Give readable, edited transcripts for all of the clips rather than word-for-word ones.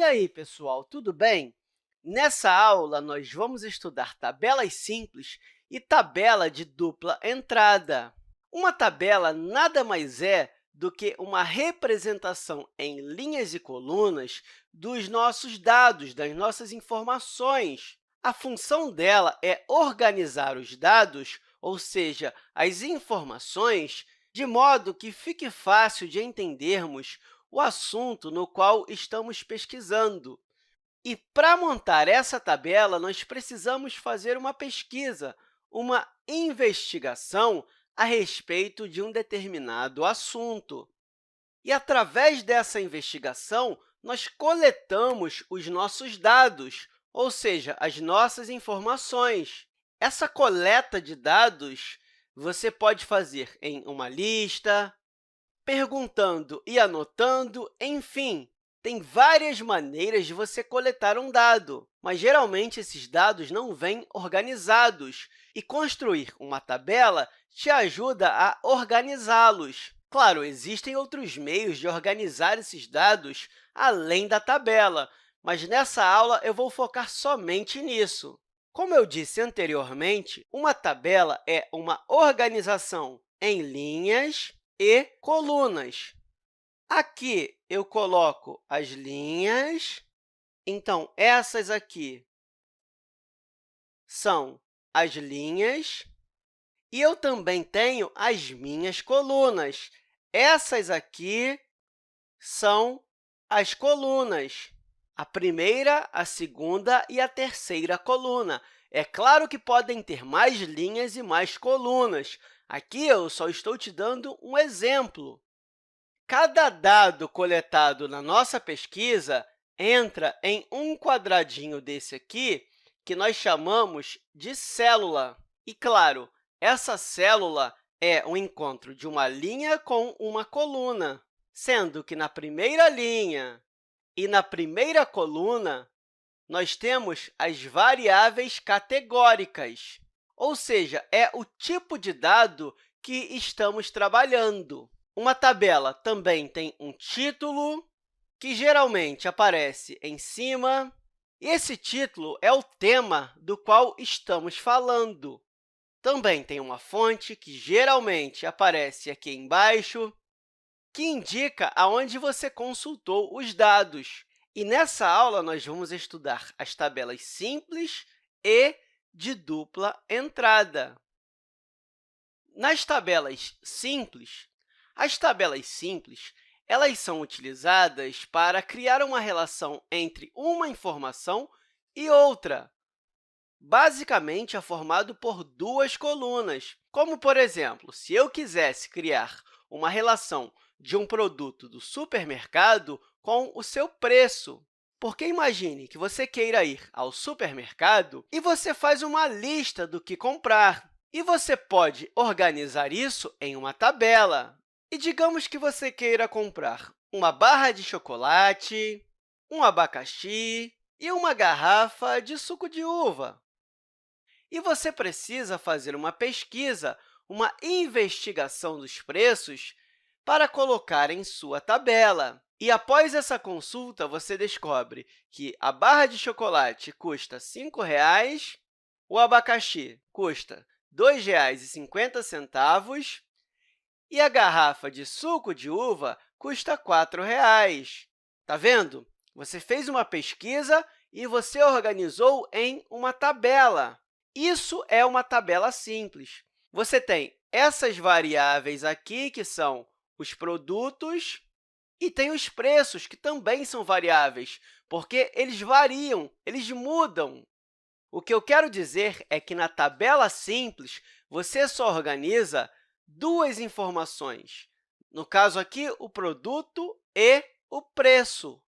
E aí, pessoal, tudo bem? Nessa aula, nós vamos estudar tabelas simples e tabela de dupla entrada. Uma tabela nada mais é do que uma representação em linhas e colunas dos nossos dados, das nossas informações. A função dela é organizar os dados, ou seja, as informações, de modo que fique fácil de entendermos o assunto no qual estamos pesquisando. E, para montar essa tabela, nós precisamos fazer uma pesquisa, uma investigação a respeito de um determinado assunto. E, através dessa investigação, nós coletamos os nossos dados, ou seja, as nossas informações. Essa coleta de dados você pode fazer em uma lista, perguntando e anotando, enfim, tem várias maneiras de você coletar um dado, mas, geralmente, esses dados não vêm organizados, e construir uma tabela te ajuda a organizá-los. Claro, existem outros meios de organizar esses dados além da tabela, mas, nessa aula, eu vou focar somente nisso. Como eu disse anteriormente, uma tabela é uma organização em linhas e colunas. Aqui, eu coloco as linhas. Então, essas aqui são as linhas. E eu também tenho as minhas colunas. Essas aqui são as colunas, a primeira, a segunda e a terceira coluna. É claro que podem ter mais linhas e mais colunas. Aqui, eu só estou te dando um exemplo. Cada dado coletado na nossa pesquisa entra em um quadradinho desse aqui, que nós chamamos de célula. E, claro, essa célula é o encontro de uma linha com uma coluna, sendo que na primeira linha e na primeira coluna, nós temos as variáveis categóricas, ou seja, é o tipo de dado que estamos trabalhando. Uma tabela também tem um título, que geralmente aparece em cima, e esse título é o tema do qual estamos falando. Também tem uma fonte, que geralmente aparece aqui embaixo, que indica aonde você consultou os dados. E, nessa aula, nós vamos estudar as tabelas simples e de dupla entrada. Nas tabelas simples, as tabelas simples elas são utilizadas para criar uma relação entre uma informação e outra. Basicamente, é formado por duas colunas, como, por exemplo, se eu quisesse criar uma relação de um produto do supermercado com o seu preço. Porque imagine que você queira ir ao supermercado e você faz uma lista do que comprar. E você pode organizar isso em uma tabela. E digamos que você queira comprar uma barra de chocolate, um abacaxi e uma garrafa de suco de uva. E você precisa fazer uma pesquisa, uma investigação dos preços para colocar em sua tabela. E, após essa consulta, você descobre que a barra de chocolate custa R$ 5,00, o abacaxi custa R$ 2,50 e a garrafa de suco de uva custa R$ 4,00. Está vendo? Você fez uma pesquisa e você organizou em uma tabela. Isso é uma tabela simples. Você tem essas variáveis aqui, que são os produtos, e tem os preços, que também são variáveis, porque eles variam, eles mudam. O que eu quero dizer é que, na tabela simples, você só organiza duas informações. No caso aqui, o produto e o preço.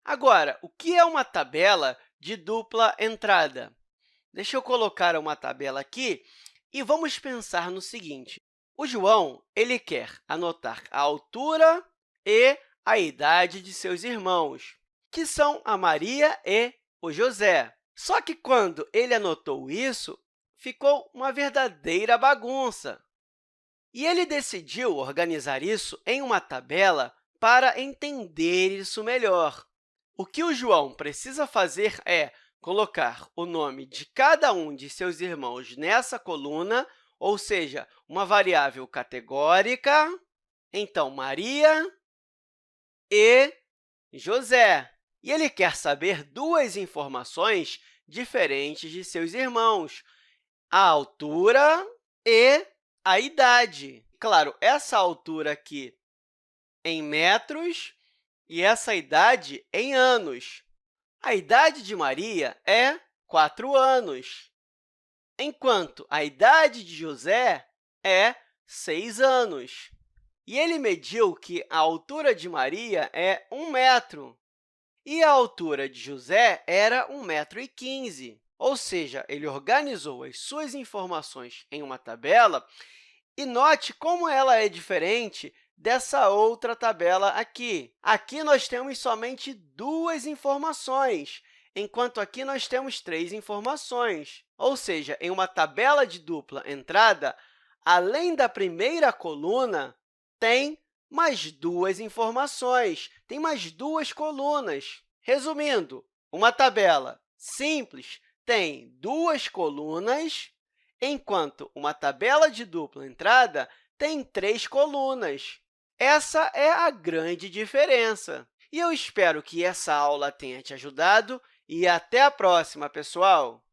Agora, o que é uma tabela de dupla entrada? Deixa eu colocar uma tabela aqui e vamos pensar no seguinte. O João ele quer anotar a altura e a idade de seus irmãos, que são a Maria e o José. Só que, quando ele anotou isso, ficou uma verdadeira bagunça. E ele decidiu organizar isso em uma tabela para entender isso melhor. O que o João precisa fazer é colocar o nome de cada um de seus irmãos nessa coluna, ou seja, uma variável categórica. Então, Maria e José. E ele quer saber duas informações diferentes de seus irmãos: a altura e a idade. Claro, essa altura aqui em metros e essa idade em anos. A idade de Maria é 4 anos, enquanto a idade de José é 6 anos. E ele mediu que a altura de Maria é 1 metro e a altura de José era 1,15 m. Ou seja, ele organizou as suas informações em uma tabela e note como ela é diferente dessa outra tabela aqui. Aqui nós temos somente duas informações, enquanto aqui nós temos três informações. Ou seja, em uma tabela de dupla entrada, além da primeira coluna, tem mais duas informações, tem mais duas colunas. Resumindo, uma tabela simples tem duas colunas, enquanto uma tabela de dupla entrada tem três colunas. Essa é a grande diferença. E eu espero que essa aula tenha te ajudado e até a próxima, pessoal!